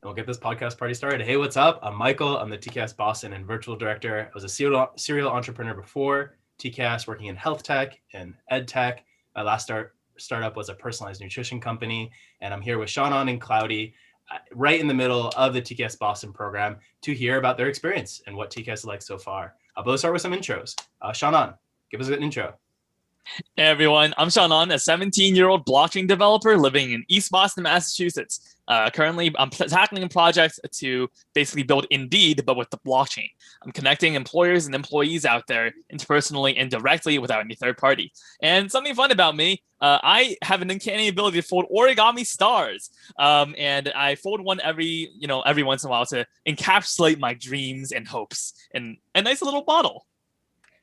And we'll get this podcast party started. Hey, what's up? I'm Michael. I'm the TKS Boston and virtual director. I was a serial entrepreneur before TKS, working in health tech and ed tech. My last startup was a personalized nutrition company. And I'm here with Xiangan and Claudi, right in the middle of the TKS Boston program, to hear about their experience and what TKS is like so far. But let's start with some intros. Xiangan, give us an intro. Hey everyone, I'm Xiangan, a 17-year-old blockchain developer living in East Boston, Massachusetts. Currently, I'm tackling a project to basically build Indeed, but with the blockchain. I'm connecting employers and employees out there interpersonally and directly without any third party. And something fun about me, I have an uncanny ability to fold origami stars, and I fold one every once in a while to encapsulate my dreams and hopes in a nice little bottle.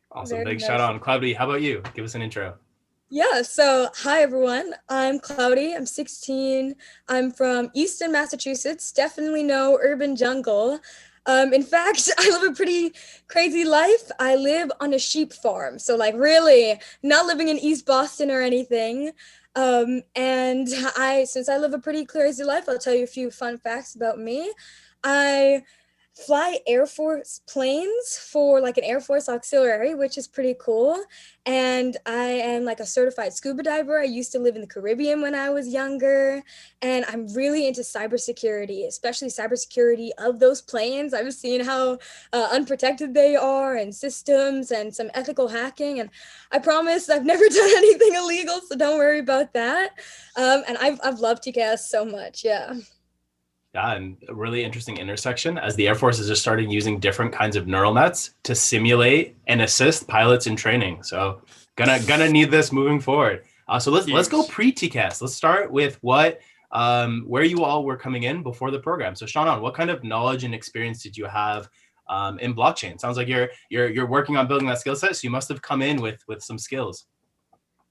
Awesome. Big shout out. Claudi, how about you? Give us an intro. Yeah, so hi everyone. I'm Claudi. I'm 16. I'm from Easton, Massachusetts. Definitely no urban jungle. In fact, I live a pretty crazy life. I live on a sheep farm. So like really not living in East Boston or anything. Since I live a pretty crazy life, I'll tell you a few fun facts about me. I fly Air Force planes for like an Air Force auxiliary, which is pretty cool. And I am like a certified scuba diver. I used to live in the Caribbean when I was younger. And I'm really into cybersecurity, especially cybersecurity of those planes. I've seen how unprotected they are and systems and some ethical hacking. And I promise I've never done anything illegal, so don't worry about that. And I've loved TKS so much. Yeah. Yeah, and a really interesting intersection as the Air Force is just starting using different kinds of neural nets to simulate and assist pilots in training. So gonna need this moving forward. So let's go pre-TCAS. Let's start with where you all were coming in before the program. So Xiangan, what kind of knowledge and experience did you have in blockchain? Sounds like you're working on building that skill set, so you must have come in with some skills.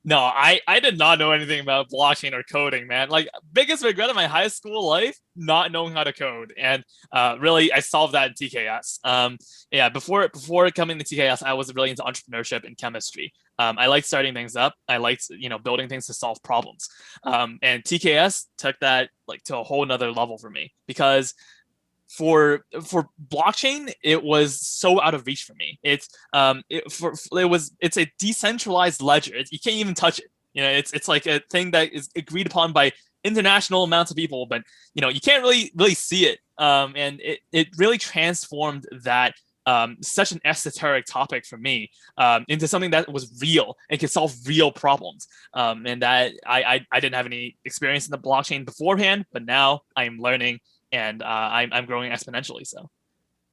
No, I did not know anything about blockchain or coding, man. Like biggest regret of my high school life, not knowing how to code. And really I solved that in TKS. Yeah, before coming to TKS, I was really into entrepreneurship and chemistry. I liked starting things up. I liked, building things to solve problems. And TKS took that like to a whole nother level for me because for blockchain, it was so out of reach for me. It's a decentralized ledger. You can't even touch it. It's like a thing that is agreed upon by international amounts of people, but you can't really see it. And it really transformed that such an esoteric topic for me into something that was real and could solve real problems. And that I didn't have any experience in the blockchain beforehand, but now I'm learning and I'm growing exponentially. So,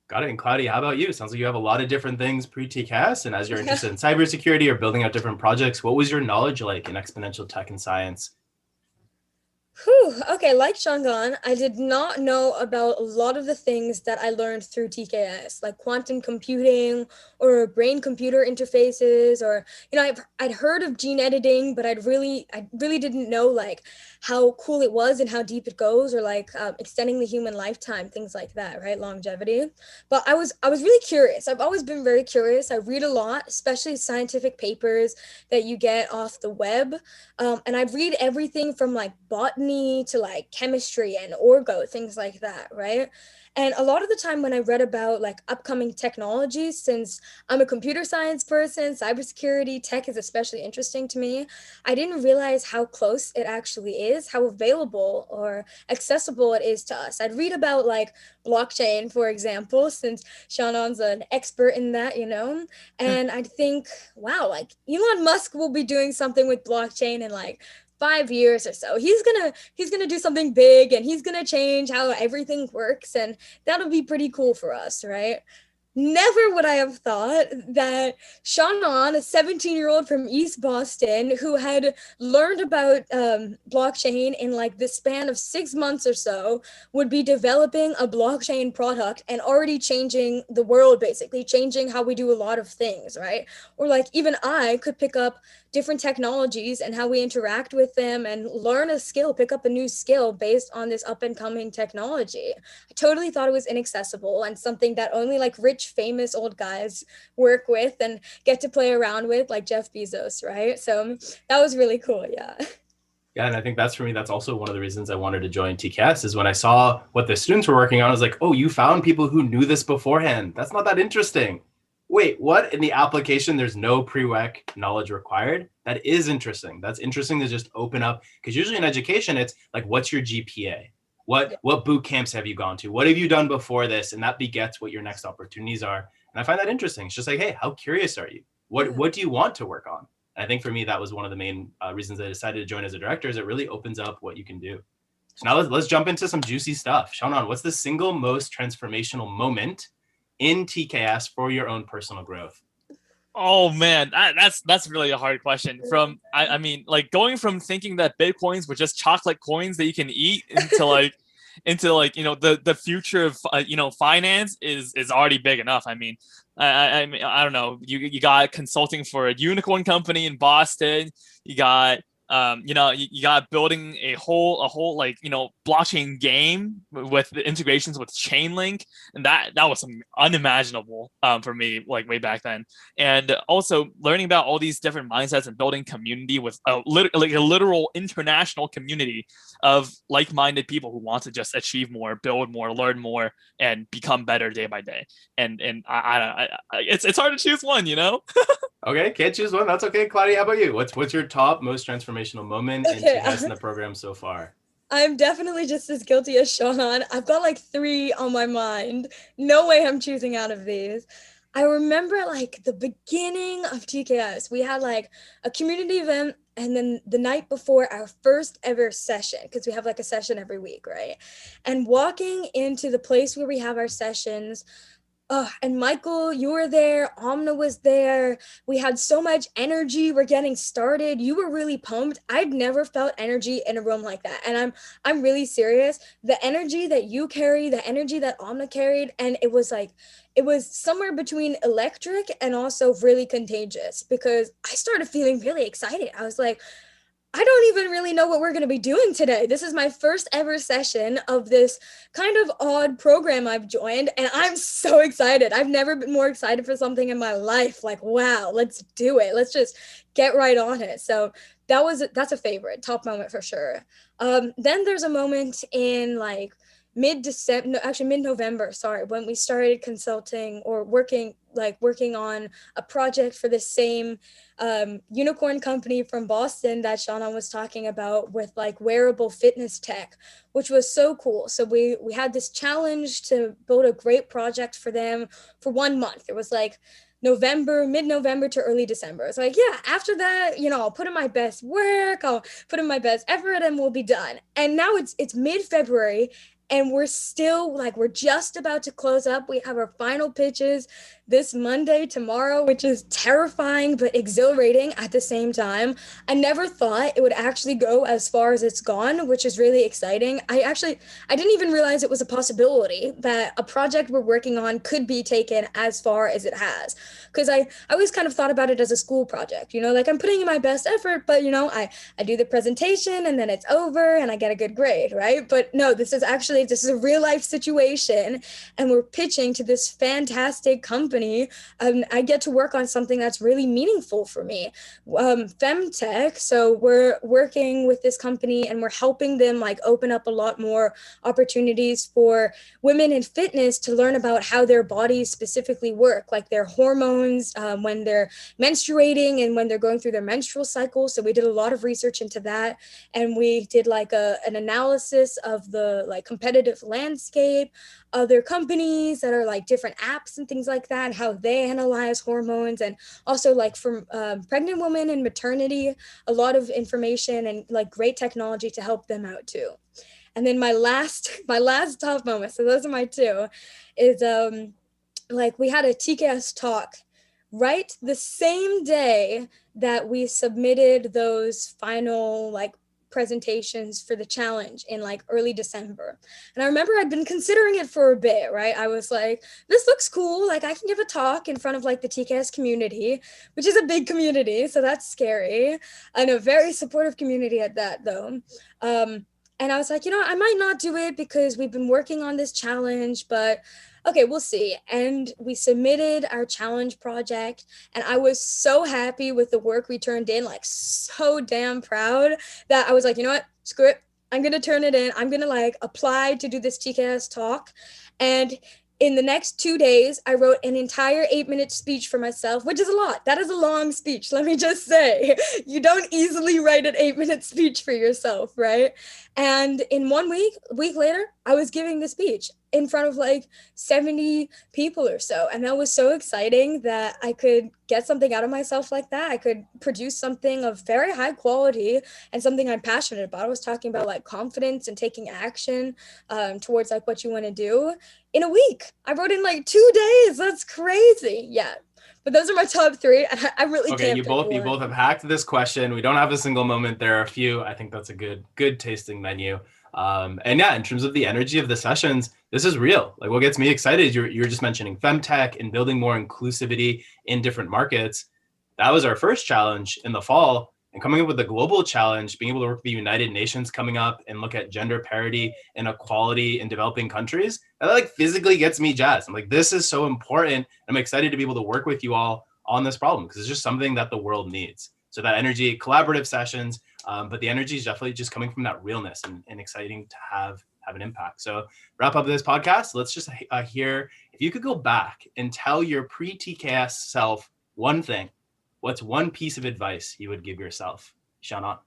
got it. And Claudia, how about you? Sounds like you have a lot of different things pre-TCAS, and as you're interested in cybersecurity or building out different projects, what was your knowledge like in exponential tech and science? Whew, okay, like Xiangan, I did not know about a lot of the things that I learned through TKS, like quantum computing or brain-computer interfaces, or I'd heard of gene editing, but I really didn't know like how cool it was and how deep it goes, or like extending the human lifetime, things like that, right? Longevity. But I was really curious. I've always been very curious. I read a lot, especially scientific papers that you get off the web. And I'd read everything from like botany to like chemistry and orgo, things like that, right? And a lot of the time when I read about like upcoming technologies, since I'm a computer science person, cybersecurity, tech is especially interesting to me. I didn't realize how close it actually is, how available or accessible it is to us. I'd read about like blockchain, for example, since Xiangan's an expert in that, and I'd think, wow, like Elon Musk will be doing something with blockchain in like 5 years or so. He's gonna do something big and he's gonna change how everything works, and that'll be pretty cool for us, right? Never would I have thought that Xiangan, a 17-year-old from East Boston who had learned about blockchain in like the span of 6 months or so, would be developing a blockchain product and already changing the world, basically changing how we do a lot of things, right? Or like even I could pick up different technologies and how we interact with them and learn a skill, pick up a new skill based on this up and coming technology. I totally thought it was inaccessible and something that only like rich, famous old guys work with and get to play around with, like Jeff Bezos, right? So that was really cool. Yeah. Yeah, and I think that's for me, that's also one of the reasons I wanted to join TKS is when I saw what the students were working on, I was like, oh, you found people who knew this beforehand. That's not that interesting. Wait, what? In the application, there's no prereq knowledge required? That is interesting. That's interesting to just open up, because usually in education, it's like, what's your GPA? What boot camps have you gone to? What have you done before this? And that begets what your next opportunities are. And I find that interesting. It's just like, hey, how curious are you? What do you want to work on? I think for me, that was one of the main reasons I decided to join as a director, is it really opens up what you can do. So now let's jump into some juicy stuff. Xiangan, what's the single most transformational moment in TKS for your own personal growth? Oh man, that's really a hard question. I mean, like going from thinking that Bitcoins were just chocolate coins that you can eat into like the future of finance is already big enough. I mean, I mean, I don't know. You got consulting for a unicorn company in Boston. You got you got building a whole like blockchain game with the integrations with Chainlink, and that was some unimaginable for me like way back then. And also learning about all these different mindsets and building community with a literal international community of like-minded people who want to just achieve more, build more, learn more, and become better day by day. And it's hard to choose one, Okay, can't choose one. That's okay. Claudia, how about you? What's your top most transformational moment in TKS in the program so far? I'm definitely just as guilty as Xiangan. I've got like 3 on my mind. No way I'm choosing out of these. I remember like the beginning of TKS, we had like a community event, and then the night before our first ever session, because we have like a session every week, right? And walking into the place where we have our sessions, and Michael, you were there. Amna was there. We had so much energy. We're getting started. You were really pumped. I'd never felt energy in a room like that, and I'm really serious. The energy that you carry, the energy that Amna carried, and it was somewhere between electric and also really contagious, because I started feeling really excited. I was like, I don't even really know what we're going to be doing today. This is my first ever session of this kind of odd program I've joined, and I'm so excited. I've never been more excited for something in my life. Like, wow, let's do it. Let's just get right on it. So that's a favorite, top moment for sure. Then there's a moment in like mid-December, no, actually mid-November, sorry, when we started consulting or working on a project for the same unicorn company from Boston that Xiangan was talking about, with like wearable fitness tech, which was so cool. So we had this challenge to build a great project for them for 1 month. It was like mid-November to early December. It's like, yeah, after that, I'll put in my best work, I'll put in my best effort, and we'll be done. And now it's mid-February, and we're still like, we're just about to close up. We have our final pitches this Monday, tomorrow, which is terrifying but exhilarating at the same time. I never thought it would actually go as far as it's gone, which is really exciting. I didn't even realize it was a possibility that a project we're working on could be taken as far as it has. Because I always kind of thought about it as a school project, like I'm putting in my best effort, but I do the presentation and then it's over and I get a good grade, right? But no, this is a real life situation, and we're pitching to this fantastic company. I get to work on something that's really meaningful for me, femtech. So we're working with this company and we're helping them like open up a lot more opportunities for women in fitness to learn about how their bodies specifically work, like their hormones, when they're menstruating and when they're going through their menstrual cycle. So we did a lot of research into that, and we did like an analysis of the like competitive landscape, other companies that are like different apps and things like that, how they analyze hormones, and also like for pregnant women and maternity, a lot of information and like great technology to help them out too. And then my last top moment, so those are my 2, is like we had a TKS talk right the same day that we submitted those final like presentations for the challenge in like early December. And I remember I'd been considering it for a bit, right? I was like, this looks cool. Like I can give a talk in front of like the TKS community, which is a big community. So that's scary. And a very supportive community at that though. And I was like, I might not do it because we've been working on this challenge, but Okay, we'll see. And we submitted our challenge project, and I was so happy with the work we turned in, like so damn proud that I was like, you know what? Screw it. I'm gonna turn it in. I'm gonna like apply to do this TKS talk. And in the next 2 days, I wrote an entire 8-minute speech for myself, which is a lot. That is a long speech, let me just say. You don't easily write an 8-minute speech for yourself, right? And in 1 week, a week later, I was giving the speech in front of like 70 people or so. And that was so exciting that I could get something out of myself like that. I could produce something of very high quality and something I'm passionate about. I was talking about like confidence and taking action towards like what you want to do in a week. I wrote in like 2 days. That's crazy. Yeah. But those are my top three. I really Okay, can't you pick both one. have hacked this question. We don't have a single moment. There are a few. I think that's a good tasting menu. And yeah, in terms of the energy of the sessions, this is real. Like what gets me excited is you're just mentioning femtech and building more inclusivity in different markets. That was our first challenge in the fall. And coming up with the global challenge, being able to work with the United Nations coming up and look at gender parity and equality in developing countries, that like physically gets me jazzed. I'm like, this is so important. I'm excited to be able to work with you all on this problem because it's just something that the world needs. So that energy, collaborative sessions, but the energy is definitely just coming from that realness and exciting to have an impact. So wrap up this podcast. Let's just hear, if you could go back and tell your pre-TKS self one thing, what's one piece of advice you would give yourself? Xiangan.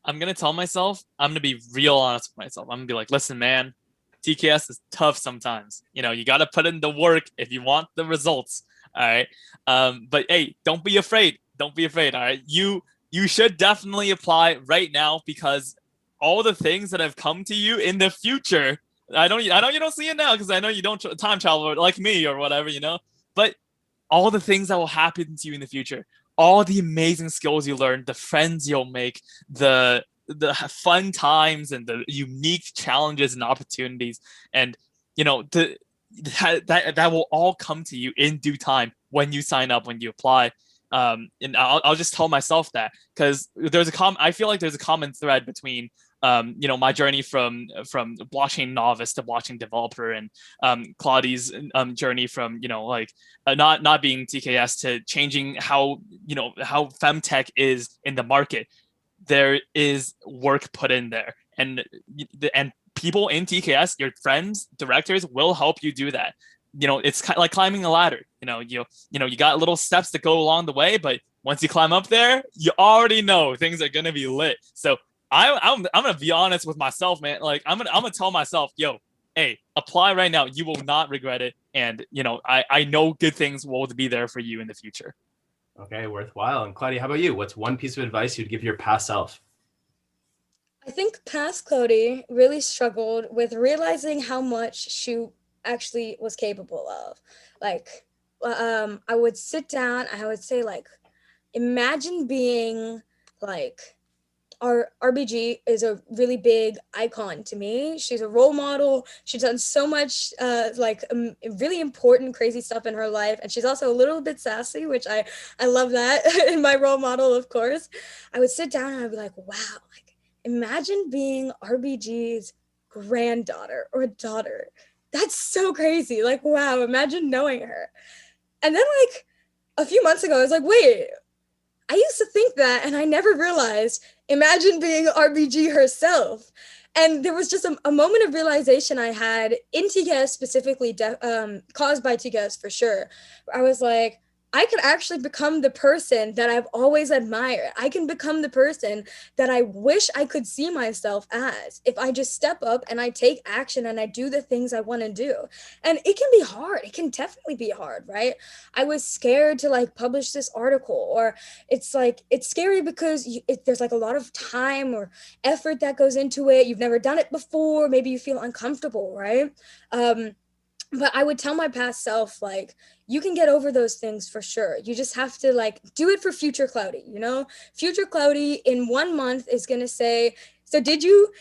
I'm going to tell myself, I'm going to be real honest with myself. I'm going to be like, listen, man, TKS is tough sometimes. You know, you got to put in the work if you want the results. All right. But hey, don't be afraid. Don't be afraid. All right. You should definitely apply right now because all the things that have come to you in the future, I know you don't see it now because I know you don't time travel like me or whatever, you know, but all the things that will happen to you in the future, all the amazing skills you learn, the friends you'll make, the fun times and the unique challenges and opportunities, and you know that will all come to you in due time when you sign up, when you apply. And I'll just tell myself that because I feel like there's a common thread between my journey from blockchain novice to blockchain developer, and Claudi's journey from not being TKS to changing how femtech is in the market. There is work put in there, and people in TKS, your friends, directors, will help you do that. It's kind of like climbing a ladder. You got little steps that go along the way, but once you climb up there, you already know things are gonna be lit. So I'm gonna be honest with myself, man. Like I'm gonna tell myself, yo, hey, apply right now. You will not regret it, and I know good things will be there for you in the future. Okay, worthwhile. And Claudia, how about you? What's one piece of advice you'd give your past self? I think past Claudi really struggled with realizing how much she actually was capable of. Like, I would sit down, I would say, like, imagine being like our RBG is a really big icon to me. She's a role model. She's done so much really important, crazy stuff in her life. And she's also a little bit sassy, which I love that in my role model, of course. I would sit down and I'd be like, wow, like imagine being RBG's granddaughter or daughter. That's so crazy. Like, wow, imagine knowing her. And then like a few months ago, I was like, wait, I used to think that, and I never realized. Imagine being RBG herself. And there was just a moment of realization I had in TKS specifically, caused by TKS for sure. I was like, I could actually become the person that I've always admired. I can become the person that I wish I could see myself as if I just step up and I take action and I do the things I want to do. And it can be hard. It can definitely be hard, right? I was scared to like publish this article, or it's scary because there's like a lot of time or effort that goes into it. You've never done it before. Maybe you feel uncomfortable, right? But I would tell my past self, like, you can get over those things for sure. You just have to like do it for future Claudi, Future Claudi in 1 month is gonna say, so did you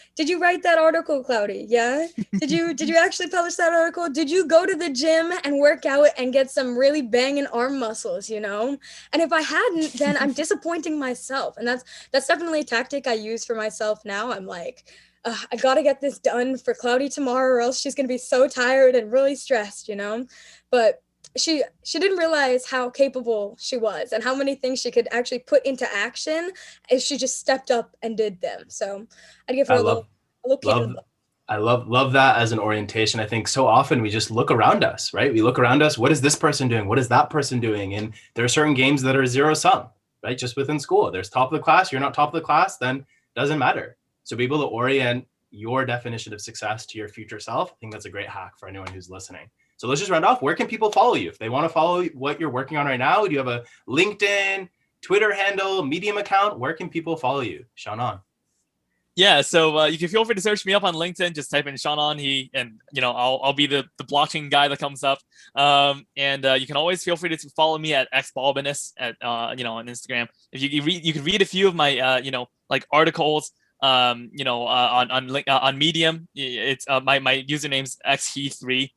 write that article, Claudi? Yeah. Did you actually publish that article? Did you go to the gym and work out and get some really banging arm muscles, And if I hadn't, then I'm disappointing myself. And that's definitely a tactic I use for myself now. I'm like, I got to get this done for Claudi tomorrow or else she's going to be so tired and really stressed, But she didn't realize how capable she was and how many things she could actually put into action if she just stepped up and did them. So I'd give her a little kick in the butt. I love that as an orientation. I think so often we just look around us, right? We look around us. What is this person doing? What is that person doing? And there are certain games that are zero sum, right? Just within school, there's top of the class. You're not top of the class, then it doesn't matter. So be able to orient your definition of success to your future self. I think that's a great hack for anyone who's listening. So let's just round off. Where can people follow you? If they want to follow what you're working on right now, do you have a LinkedIn, Twitter handle, Medium account? Where can people follow you? Xiangan. Yeah, so you can feel free to search me up on LinkedIn. Just type in Xiangan, and I'll be the blockchain guy that comes up. And you can always feel free to follow me at xbalbinus at on Instagram. If you can read a few of my like articles on Medium. It's my username's xhe3.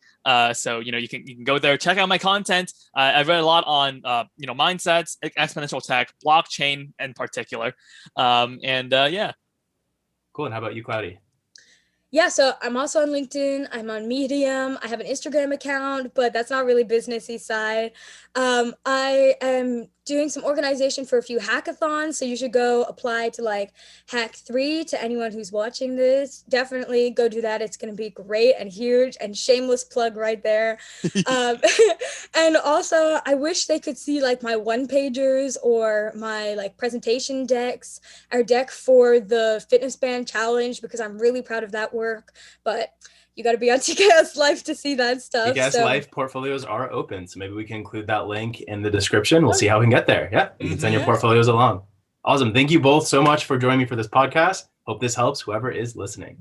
So you can go there, check out my content. I read a lot on mindsets, exponential tech, blockchain in particular, yeah. Cool. And how about you, Claudi? Yeah, so I'm also on LinkedIn. I'm on Medium. I have an Instagram account, but that's not really businessy side. I am doing some organization for a few hackathons, so you should go apply to like Hack 3 to anyone who's watching this. Definitely go do that. It's going to be great and huge, and shameless plug right there. And also, I wish they could see like my one-pagers or my like presentation decks, our deck for the fitness band challenge, because I'm really proud of that work. But you got to be on TKS Life to see that stuff. TKS Life portfolios are open, so maybe we can include that link in the description. We'll see how we can get there. Yeah, you can send your portfolios along. Awesome. Thank you both so much for joining me for this podcast. Hope this helps whoever is listening.